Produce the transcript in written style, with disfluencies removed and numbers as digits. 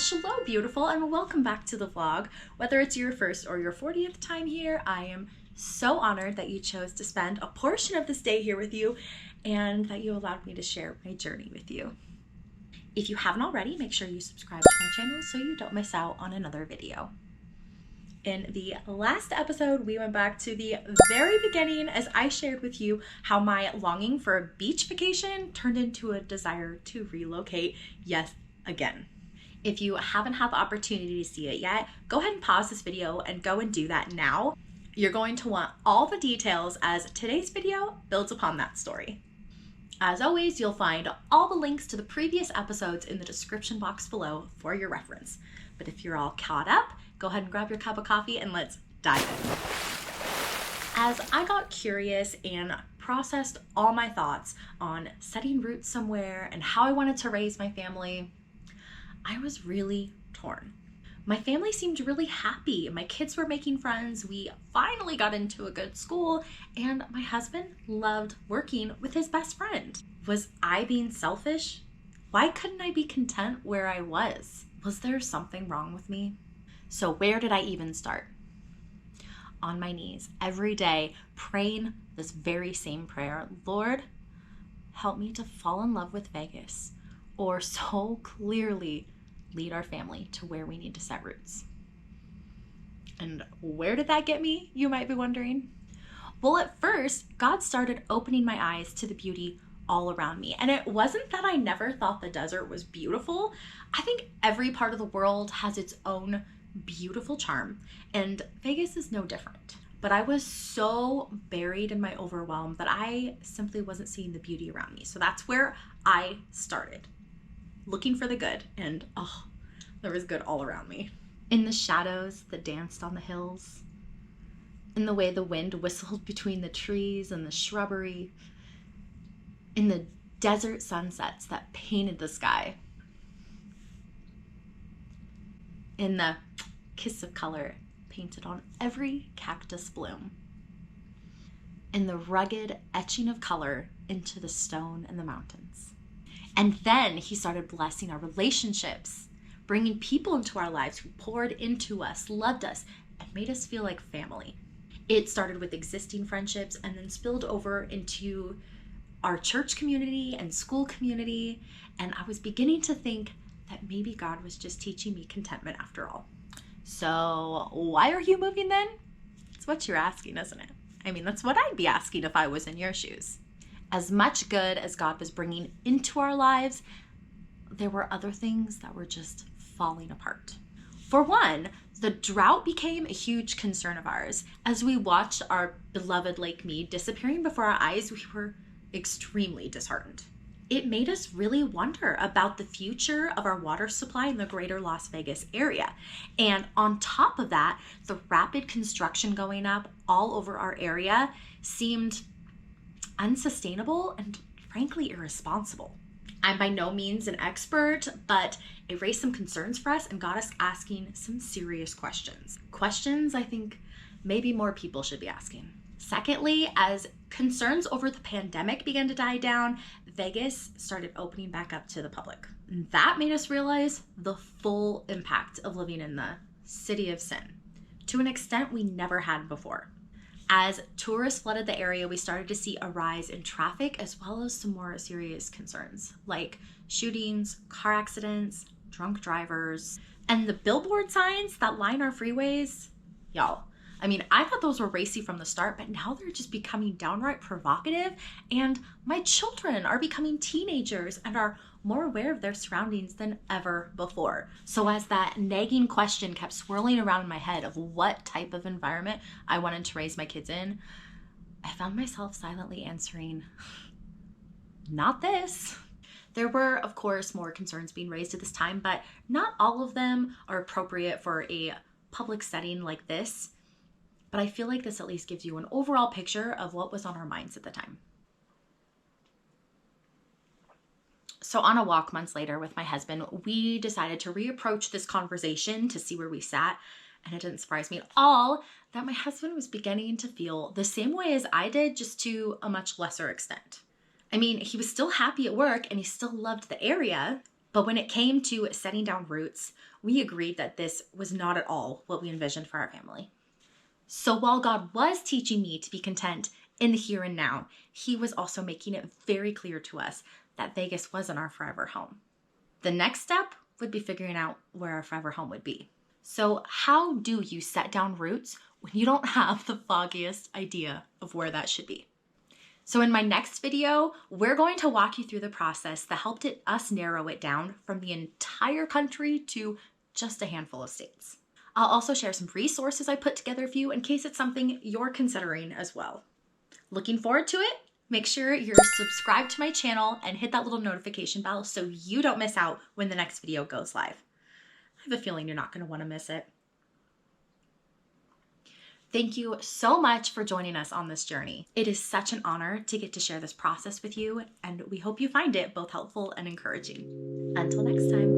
hello beautiful, and welcome back to the vlog. Whether it's your first or your 40th time here, I am so honored that you chose to spend a portion of this day here with you and that you allowed me to share my journey with you. If you haven't already, make sure you subscribe to my channel so you don't miss out on another video. In the last episode, we went back to the very beginning as I shared with you how my longing for a beach vacation turned into a desire to relocate yet again. If you haven't had the opportunity to see it yet, go ahead and pause this video and go and do that now. You're going to want all the details as today's video builds upon that story. As always, you'll find all the links to the previous episodes in the description box below for your reference. But if you're all caught up, go ahead and grab your cup of coffee and let's dive in. As I got curious and processed all my thoughts on setting roots somewhere and how I wanted to raise my family, I was really torn. My family seemed really happy. My kids were making friends. We finally got into a good school, and my husband loved working with his best friend. Was I being selfish? Why couldn't I be content where I was? Was there something wrong with me? So where did I even start? On my knees every day, praying this very same prayer. Lord, help me to fall in love with Vegas, or so clearly lead our family to where we need to set roots. And where did that get me, you might be wondering? Well, at first, God started opening my eyes to the beauty all around me. And it wasn't that I never thought the desert was beautiful. I think every part of the world has its own beautiful charm, and Vegas is no different. But I was so buried in my overwhelm that I simply wasn't seeing the beauty around me. So that's where I started, looking for the good, and there was good all around me. In the shadows that danced on the hills, in the way the wind whistled between the trees and the shrubbery, in the desert sunsets that painted the sky, in the kiss of color painted on every cactus bloom, in the rugged etching of color into the stone and the mountains. And then he started blessing our relationships, bringing people into our lives who poured into us, loved us, and made us feel like family. It started with existing friendships and then spilled over into our church community and school community. And I was beginning to think that maybe God was just teaching me contentment after all. So why are you moving then? It's what you're asking, isn't it? I mean, that's what I'd be asking if I was in your shoes. As much good as God was bringing into our lives, there were other things that were just falling apart. For one, the drought became a huge concern of ours. As we watched our beloved Lake Mead disappearing before our eyes, we were extremely disheartened. It made us really wonder about the future of our water supply in the greater Las Vegas area. And on top of that, the rapid construction going up all over our area seemed unsustainable and frankly irresponsible. I'm by no means an expert, but it raised some concerns for us and got us asking some serious questions. Questions I think maybe more people should be asking. Secondly, as concerns over the pandemic began to die down, Vegas started opening back up to the public. And that made us realize the full impact of living in the city of sin to an extent we never had before. As tourists flooded the area, we started to see a rise in traffic as well as some more serious concerns like shootings, car accidents, drunk drivers, and the billboard signs that line our freeways. Y'all, I mean, I thought those were racy from the start, but now they're just becoming downright provocative, and my children are becoming teenagers and are more aware of their surroundings than ever before. So as that nagging question kept swirling around in my head of what type of environment I wanted to raise my kids in, I found myself silently answering, not this. There were, of course, more concerns being raised at this time, but not all of them are appropriate for a public setting like this. But I feel like this at least gives you an overall picture of what was on our minds at the time. So on a walk months later with my husband, we decided to reapproach this conversation to see where we sat. And it didn't surprise me at all that my husband was beginning to feel the same way as I did, just to a much lesser extent. I mean, he was still happy at work and he still loved the area, But when it came to setting down roots, we agreed that this was not at all what we envisioned for our family. So while God was teaching me to be content in the here and now, He was also making it very clear to us that Vegas wasn't our forever home. The next step would be figuring out where our forever home would be. So how do you set down roots when you don't have the foggiest idea of where that should be? So in my next video, we're going to walk you through the process that helped us narrow it down from the entire country to just a handful of states. I'll also share some resources I put together for you in case it's something you're considering as well. Looking forward to it? Make sure you're subscribed to my channel and hit that little notification bell so you don't miss out when the next video goes live. I have a feeling you're not going to want to miss it. Thank you so much for joining us on this journey. It is such an honor to get to share this process with you, and we hope you find it both helpful and encouraging. Until next time.